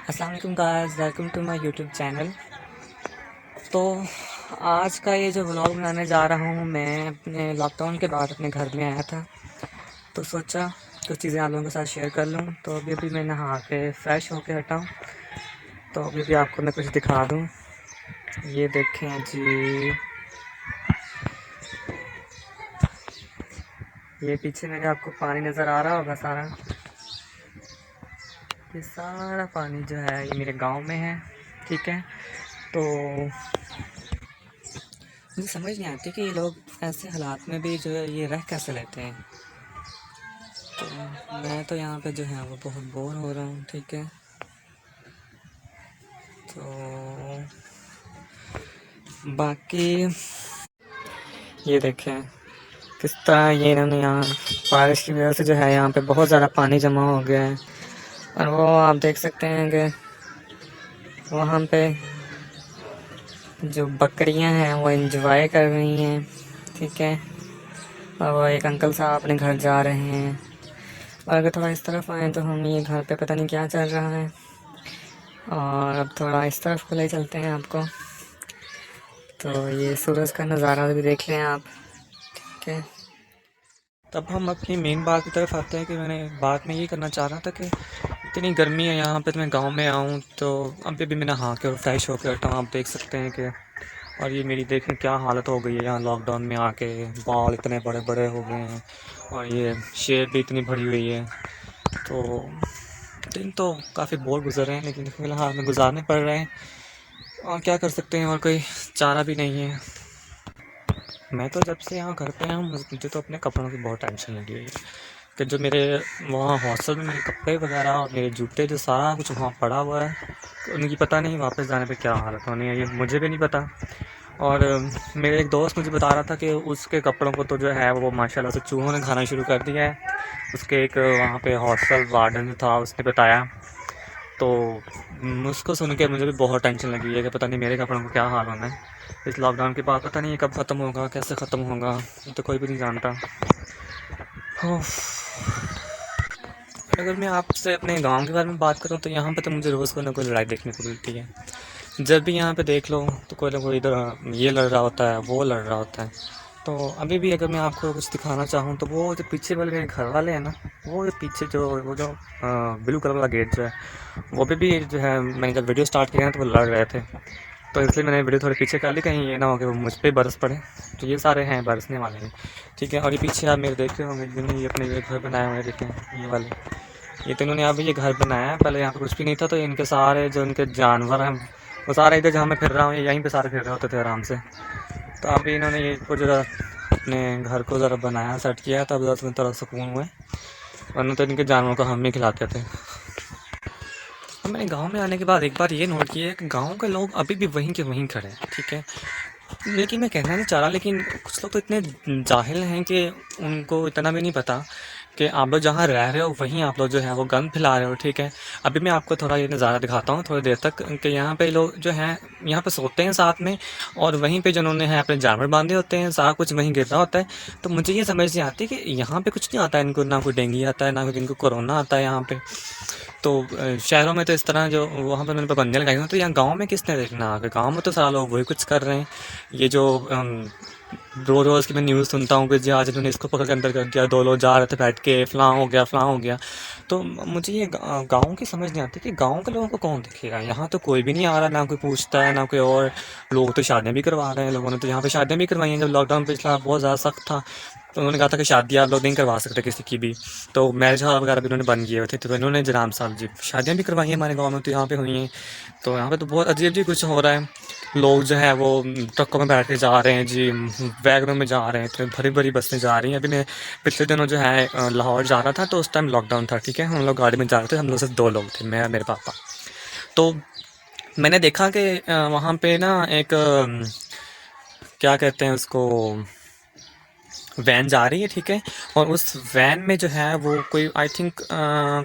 अस्सलाम वालेकुम guys, welcome to my YouTube channel. तो आज का ये जो व्लॉग बनाने जा रहा हूँ, मैं अपने लॉकडाउन के बाद अपने घर में आया था, तो सोचा कुछ चीज़ें आप लोगों के साथ शेयर कर लूँ। तो अभी मैं नहा के फ्रेश होके हटा हूँ, तो अभी भी आपको मैं कुछ दिखा दूँ। ये देखें जी, ये पीछे मेरे आपको पानी नज़र आ रहा होगा सारा। ये सारा पानी जो है ये मेरे गांव में है, ठीक है। तो मुझे समझ नहीं आती कि ये लोग ऐसे हालात में भी जो है ये रह कैसे लेते हैं। तो मैं तो यहाँ पे जो है वो बहुत बोर हो रहा हूँ, ठीक है। तो बाकी ये देखें किस तरह ये इन्होंने यहाँ बारिश की वजह से जो है यहाँ पे बहुत ज़्यादा पानी जमा हो गया है। और वो आप देख सकते हैं कि वहाँ पे जो बकरियां हैं वो एंजॉय कर रही हैं, ठीक है। और वो एक अंकल साहब अपने घर जा रहे हैं। और अगर थोड़ा इस तरफ आए तो हम ये घर पे पता नहीं क्या चल रहा है। और अब थोड़ा इस तरफ को ले चलते हैं आपको, तो ये सूरज का नज़ारा भी देख लें आप, ठीक है। तब हम अपनी मेन बात की तरफ आते हैं कि बात में ये करना चाह रहा था कि इतनी गर्मी है यहाँ पे, तो मैं गांव में आऊँ तो अभी भी मैं नहा के और फ्रेश होकर हटा हूँ, आप देख सकते हैं कि। और ये मेरी देखें क्या हालत हो गई है यहाँ लॉकडाउन में आके, बाल इतने बड़े बड़े हो गए हैं और ये शेप भी इतनी बड़ी हुई है। तो दिन तो काफ़ी बोर गुजर रहे हैं, लेकिन फिलहाल में गुजारने पड़ रहे हैं और क्या कर सकते हैं, और कोई चारा भी नहीं है। मैं तो जब से यहाँ घर पे आया हूँ मुझे तो अपने कपड़ों की बहुत टेंशन लगी हुई है कि जो मेरे वहाँ हॉस्टल में मेरे कपड़े वगैरह और मेरे जूते जो सारा कुछ वहाँ पड़ा हुआ है, तो उनकी पता नहीं वापस जाने पे क्या हालत होनी है, ये मुझे भी नहीं पता। और मेरे एक दोस्त मुझे बता रहा था कि उसके कपड़ों को तो जो है वो माशाल्लाह से चूहों ने खाना शुरू कर दिया है। उसके एक वहाँ पे हॉस्टल वार्डन था, उसने बताया। तो उसको सुन के मुझे भी बहुत टेंशन लगी है कि पता नहीं मेरे कपड़ों को क्या हाल होना है इस लॉकडाउन के बाद। पता नहीं ये कब ख़त्म होगा, कैसे ख़त्म होगा, ये तो कोई भी नहीं जानता। अगर मैं आपसे अपने गांव के बारे में बात करूं तो यहाँ पे तो मुझे रोज़ कोई ना कोई लड़ाई देखने को मिलती है। जब भी यहाँ पे देख लो तो कोई ना कोई इधर ये लड़ रहा होता है, वो लड़ रहा होता है। तो अभी भी अगर मैं आपको कुछ दिखाना चाहूँ तो वो जो पीछे वाले मेरे घर वाले हैं ना, वो जो पीछे जो वो जो ब्लू कलर वाला गेट जो है, वो भी जो है मैंने जब वीडियो स्टार्ट किया तो वो लड़ रहे थे। तो इसलिए मैंने वीडियो थोड़ी पीछे कर ली, कहीं ये ना हो कि वो मुझ पे बरस पड़े। तो ये सारे हैं बरसने वाले हैं, ठीक है। और ये पीछे आप मेरे देख रहे होंगे जिन्होंने ये अपने ये घर बनाए हुए हैं, देखें ये वाले, ये तो इन्होंने अभी ये घर बनाया है। पहले यहाँ पे कुछ भी नहीं था, तो इनके सारे जो इनके जानवर हैं वो सारे इधर जहाँ मैं फिर रहा हूँ यहीं पे सारे फिर रहे होते थे आराम से। तो अभी इन्होंने ये को जरा अपने घर को ज़रा बनाया, सेट किया, तब ज़रा थोड़ा सुकून हुए, वरना तो इनके जानवरों को हम ही खिलाते थे। अब मैंने गांव में आने के बाद एक बार ये नोट किया है कि गांव के लोग अभी भी वहीं के वहीं खड़े हैं, ठीक है। लेकिन मैं कहना नहीं चाह रहा, लेकिन कुछ लोग तो इतने जाहिल हैं कि उनको इतना भी नहीं पता कि आप लोग जहाँ रह रहे हो वहीं आप लोग जो है वो गंद फैला रहे हो, ठीक है। अभी मैं आपको थोड़ा ये नज़ारा दिखाता हूँ थोड़ी देर तक कि यहाँ पे लोग जो हैं यहाँ पे सोते हैं साथ में, और वहीं पे जिन्होंने है अपने जानवर बांधे होते हैं, सारा कुछ वहीं गिर रहा होता है। तो मुझे ये समझ नहीं आती कि यहाँ पे कुछ नहीं आता है इनको, ना कोई डेंगू आता है, ना कोई इनको कोरोना आता है यहाँ पे। तो शहरों में तो इस तरह जो वहाँ पर मैंने पाबंदियाँ लगाई हुई हैं, तो यहाँ गाँव में किसने देखना आके, गाँव में तो सारा लोग वही कुछ कर रहे हैं। ये जो रोज़ रोज़ की मैं न्यूज़ सुनता हूँ कि जी आज इन्होंने इसको पकड़ के अंदर कर दिया, 2 लोग जा रहे थे बैठ के, फ़लाँ हो गया, फ़लाँ हो गया। तो मुझे ये गाँव की समझ नहीं आती कि गाँव के लोगों को कौन देखेगा। यहाँ तो कोई भी नहीं आ रहा, ना कोई पूछता है, ना कोई। और लोग तो शादियाँ भी करवा रहे हैं, लोगों ने तो यहाँ पे शादियाँ भी करवाई हैं। जब लॉकडाउन पिछला बहुत ज़्यादा सख्त था तो उन्होंने कहा था कि शादियाँ आप लोग नहीं करवा सकते किसी की भी, तो मैरिज हॉल वगैरह भी उन्होंने बंद किए हुए थे। तो इन्होंने जनाब साहब जी शादियाँ भी करवाई हैं हमारे गाँव में, तो यहाँ पे हुई हैं। तो यहाँ पे तो बहुत अजीब अजीब कुछ हो रहा है। लोग जो है वो ट्रकों में बैठ के जा रहे हैं जी, वैगनों में जा रहे हैं, इतनी भरी भरी बसें जा रही हैं। अभी मैं पिछले दिनों जो है लाहौर जा रहा था, तो उस टाइम लॉकडाउन था, ठीक है। हम लोग गाड़ी में जा रहे थे, हम लोग सिर्फ 2 लोग थे, मैं और मेरे पापा। तो मैंने देखा कि वहाँ पे ना एक क्या कहते हैं उसको, वैन जा रही है, ठीक है। और उस वैन में जो है वो कोई आई थिंक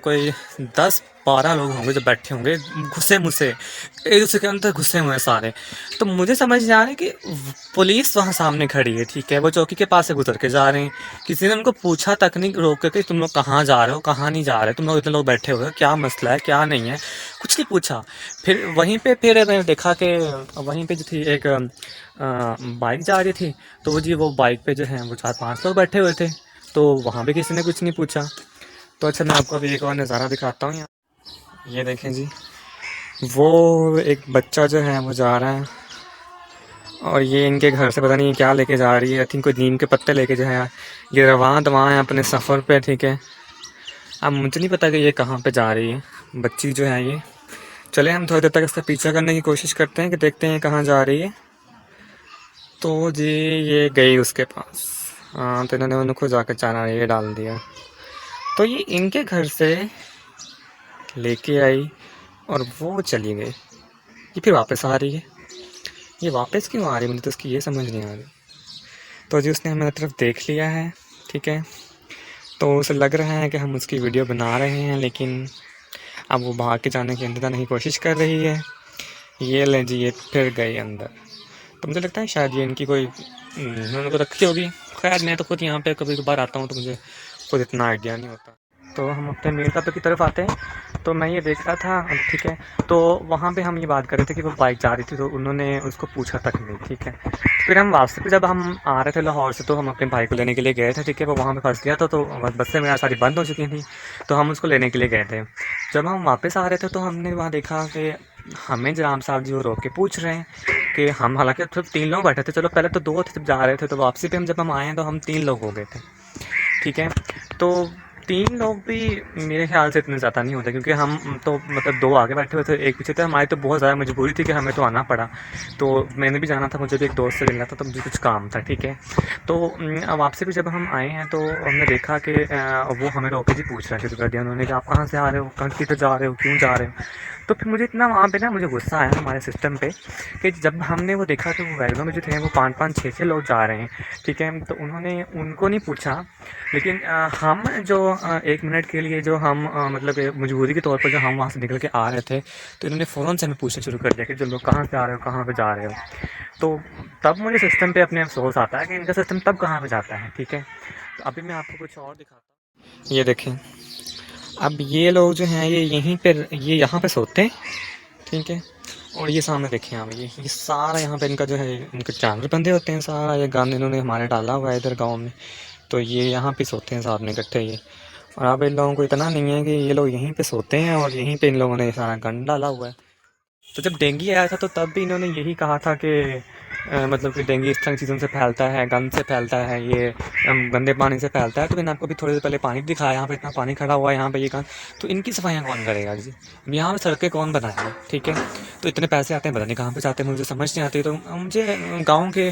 कोई 10 12 लोग होंगे जो बैठे होंगे घुसे मुसे, एक दूसरे के अंदर घुसे हुए हैं सारे। तो मुझे समझ नहीं आ रहा है कि पुलिस वहाँ सामने खड़ी है, ठीक है, वो चौकी के पास से गुजर के जा रहे हैं, किसी ने उनको पूछा तक नहीं रोक कर कि तुम लोग कहाँ जा रहे हो, कहाँ नहीं जा रहे, तुम लोग इतने लोग बैठे हुए हो, क्या मसला है क्या नहीं है, कुछ नहीं पूछा। फिर वहीं पे फिर मैंने देखा कि वहीं पे जो थी एक बाइक जा रही थी, तो जी वो बाइक पे जो है वो 4-5 लोग बैठे हुए थे, तो वहाँ पे किसी ने कुछ नहीं पूछा। तो अच्छा मैं आपको अभी एक और नज़ारा दिखाता हूँ। यहाँ ये देखें जी, वो एक बच्चा जो है वो जा रहा है और ये इनके घर से पता नहीं क्या लेके जा रही है, आई थिंक कोई नीम के पत्ते लेके जो है ये रवां दवां है अपने सफ़र पे, ठीक है। अब मुझे नहीं पता कि ये कहाँ पे जा रही है बच्ची जो है ये। चले हम थोड़ी देर तक इसका पीछा करने की कोशिश करते हैं कि देखते हैं कहाँ जा रही है। तो जी ये गई उसके पास, हाँ, तो इन्होंने उनको जाकर चारा ये डाल दिया। तो ये इनके घर से लेके आई और वो चली गई, ये फिर वापस आ रही है। ये वापस क्यों आ रही है मुझे तो इसकी ये समझ नहीं आ रही। तो जी उसने हमारी तरफ देख लिया है, ठीक है, तो उसे लग रहा है कि हम उसकी वीडियो बना रहे हैं, लेकिन अब वो भाग के जाने की अंदर की कोशिश कर रही है। ये ले जी ये फिर गई अंदर। तो मुझे लगता है शायद ये इनकी कोई उन्होंने को रखी होगी। खैर मैं तो खुद यहाँ पे कभी कभार आता हूँ तो मुझे खुद इतना आइडिया नहीं होता। तो हम अपने मेन टॉपिक की तरफ आते हैं। तो मैं ये देख रहा था, ठीक है, तो वहाँ पे हम ये बात कर रहे थे कि वो बाइक जा रही थी तो उन्होंने उसको पूछा तक नहीं, ठीक है। फिर हम वापसी पे जब हम आ रहे थे लाहौर से तो हम अपने भाई को लेने के लिए गए थे, ठीक है, वो वहाँ पे फंस गया था, तो बसें मेरा सारी बंद हो चुकी थी, तो हम उसको लेने के लिए गए थे। जब हम वापस आ रहे थे तो हमने वहाँ देखा कि हमें जराम साहब जी वो रोक के पूछ रहे हैं कि हम, हालांकि सिर्फ 3 लोग बैठे थे, चलो पहले तो 2 थे जब जा रहे थे, तो वापसी पे जब हम आए हैं तो हम 3 लोग हो गए थे, ठीक है। तो 3 लोग भी मेरे ख्याल से इतने ज़्यादा नहीं होते, क्योंकि हम तो मतलब 2 आगे बैठे हुए थे, 1 पीछे थे। हमारी तो बहुत ज़्यादा मजबूरी थी कि हमें तो आना पड़ा, तो मैंने भी जाना था, मुझे भी एक दोस्त से मिलना था, तो मुझे कुछ काम था, ठीक है। तो वापसी पे जब हम आए हैं तो हमने देखा कि वो हमें रोक के जी पूछ रहे शुरू कर दिया उन्होंने कि आप कहाँ से आ रहे हो, कहाँ किधर जा रहे हो, क्यों जा रहे हो। तो फिर मुझे इतना वहाँ पे ना मुझे गुस्सा आया हमारे सिस्टम पे कि जब हमने वो देखा कि वो वैगनों में जो थे वो 5-5 6-6 लोग जा रहे हैं, ठीक है, तो उन्होंने उनको नहीं पूछा, लेकिन हम जो 1 मिनट के लिए जो हम मतलब मजबूरी के तौर पर जो हम वहाँ से निकल के आ रहे थे, तो इन्होंने फ़ौरन से हमें पूछना शुरू कर दिया कि जो लोग कहाँ से आ रहे हो, कहाँ पे जा रहे हो। तो तब मुझे सिस्टम पे अपने अफसोस आता है कि इनका सिस्टम तब कहाँ पे जाता है, ठीक है। तो अभी मैं आपको कुछ और दिखाता हूँ। ये देखें, अब ये लोग जो हैं ये यहीं पर ये यहाँ पे सोते हैं, ठीक है, और ये सामने देखें आप, ये सारा यहाँ पे इनका जो है इनके जानवर बंधे होते हैं, सारा ये गंद इन्होंने हमारे डाला हुआ है इधर गाँव में, तो ये यहाँ पे सोते हैं साथ में इकट्ठे ये। और अब इन लोगों को इतना नहीं है कि ये लोग यहीं पे सोते हैं और यहीं पे इन लोगों ने सारा गंद डाला हुआ है। तो जब डेंगू आया था तो तब भी इन्होंने यही कहा था कि मतलब कि डेंगू इस तरह चीज़ों से फैलता है, गंद से फैलता है, ये गंदे पानी से फैलता है। तो मैंने आपको भी थोड़ी देर पहले पानी दिखाया, यहाँ पे इतना पानी खड़ा हुआ है, यहाँ पे ये गंद, तो इनकी सफाइयाँ कौन करेगा जी? यहाँ पे सड़कें कौन बनाएगा, ठीक है। तो इतने पैसे आते हैं पता नहीं कहाँ पे जाते हैं, मुझे समझ नहीं आती। तो मुझे गाँव के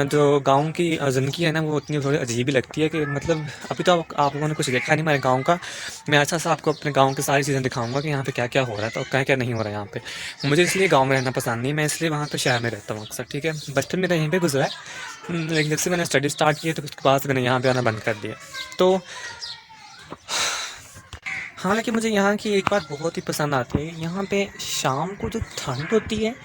जो गाँव की ज़िंदगी है ना वो उतनी थोड़ी अजीब ही लगती है कि मतलब अभी तो आप लोगों ने कुछ देखा नहीं मेरे गाँव का। मैं अच्छा सा आपको अपने गाँव की सारी चीज़ें दिखाऊंगा कि यहाँ पे क्या क्या हो रहा है, तो क्या क्या नहीं हो रहा है यहाँ पे। मुझे इसलिए गांव में रहना पसंद नहीं, मैं इसलिए वहाँ पे शहर में रहता हूँ अक्सर, ठीक है। बचपन मेरा यहीं पे गुजरा है, लेकिन जब से मैंने स्टडी स्टार्ट की तो उसके बाद से मैंने यहाँ पे आना बंद कर दिया। तो हालांकि मुझे यहाँ की एक बात बहुत ही पसंद आती है, यहाँ पे शाम को जो ठंड होती है,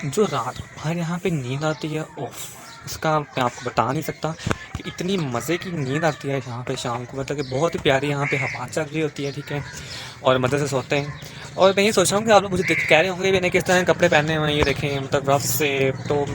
जो रात भर यहाँ पे नींद आती है, ओफ, इसका मैं आपको बता नहीं सकता कि इतनी मज़े की नींद आती है यहाँ पे शाम को, मतलब कि बहुत ही प्यारी यहाँ पे हवा चल रही होती है, ठीक है, और मज़े से सोते हैं। और मैं ये सोच रहा हूँ कि आप लोग मुझे देख कह रहे होंगे मैंने किस तरह कपड़े पहने हुए हैं, ये देखें मतलब रफ से। तो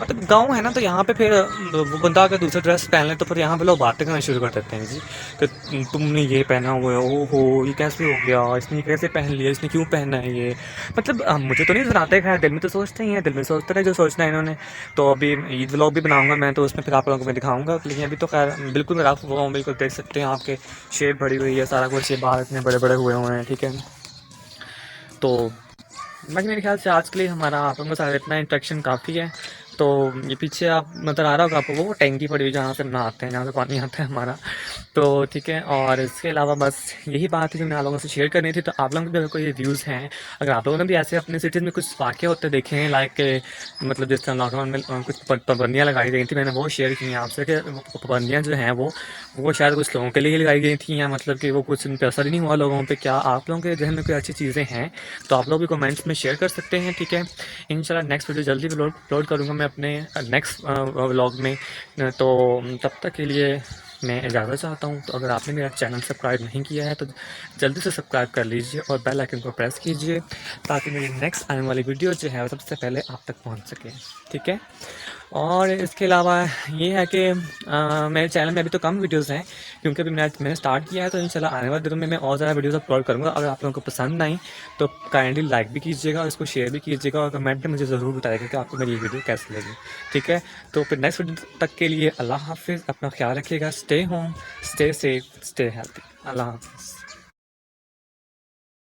मतलब गाँव है ना, तो यहाँ पे फिर वो बंदा अगर दूसरा ड्रेस पहन ले तो फिर यहाँ पे लोग बातें करना शुरू कर देते हैं जी कि तुमने ये पहना हुआ है, ओहो ये कैसे हो गया, इसने ये कैसे पहन लिया, इसने क्यों पहना है ये। मतलब मुझे तो नहीं सुनाते, खैर दिल में तो सोचते ही हैं, दिल में सोचते रहे जो सोचना है इन्होंने। तो अभी ईद व्लॉग भी बनाऊंगा मैं, तो उसमें फिर आप लोगों को मैं दिखाऊंगा, लेकिन अभी तो खैर बिल्कुल मैं रफ हुआ हूँ, बिल्कुल देख सकते हैं आपके शेप भरी हुई है, सारा कुछ, ये बाल इतने बड़े बड़े हुए हुए हैं, ठीक है। तो बाकी मेरे ख्याल से आज के लिए हमारा आप लोगों के साथ इतना इंटरेक्शन काफ़ी है। तो ये पीछे आप नज़र आ रहा होगा आपको वो टैंकी पड़ी हुई जहाँ से नहाते हैं, जहाँ से पानी आता है हमारा, तो ठीक है, और इसके अलावा बस यही बात है जो मैं आप लोगों से शेयर करनी थी। तो आप लोगों के भी अगर कोई व्यूज़ हैं, अगर आप लोगों ने भी ऐसे अपने सिटीज़ में कुछ वाक़ये होते देखे हैं, लाइक मतलब जिस तरह लॉकडाउन में कुछ पाबंदियाँ लगाई गई थी, मैंने वो शेयर की हैं आपसे कि वो पाबंदियाँ जो हैं वो शायद कुछ लोगों के लिए ही लगाई गई थी, या मतलब कि वो कुछ उन पे असर ही नहीं हुआ लोगों पे। क्या आप लोगों के जहन में कोई अच्छी चीज़ें हैं तो आप लोग भी कमेंट्स में शेयर कर सकते हैं, ठीक है। इंशाल्लाह नेक्स्ट वीडियो जल्दी अपलोड करूँगा मैं अपने नेक्स्ट व्लॉग में। तो तब तक के लिए मैं इजाज़त चाहता हूँ। तो अगर आपने मेरा चैनल सब्सक्राइब नहीं किया है तो जल्दी से सब्सक्राइब कर लीजिए और बेल आइकन को प्रेस कीजिए, ताकि मेरी नेक्स्ट आने वाली वीडियो जो है वो सबसे पहले आप तक पहुँच सके, ठीक है। और इसके अलावा ये है कि मेरे चैनल में अभी तो कम वीडियोस हैं, क्योंकि अभी मैंने स्टार्ट किया है। तो इंशाल्लाह आने वाले दिनों में मैं और ज़्यादा वीडियोस अपलोड करूँगा। अगर आप लोगों को पसंद आई तो काइंडली लाइक भी कीजिएगा और इसको शेयर भी कीजिएगा, और कमेंट में मुझे ज़रूर बताइएगा कि आपको मेरी ये वीडियो कैसी लगी, ठीक है। तो फिर नेक्स्ट वीडियो तक के लिए अल्लाह हाफिज़, अपना ख्याल रखिएगा, stay home, stay safe, stay healthy, अल्लाह हाफिज़।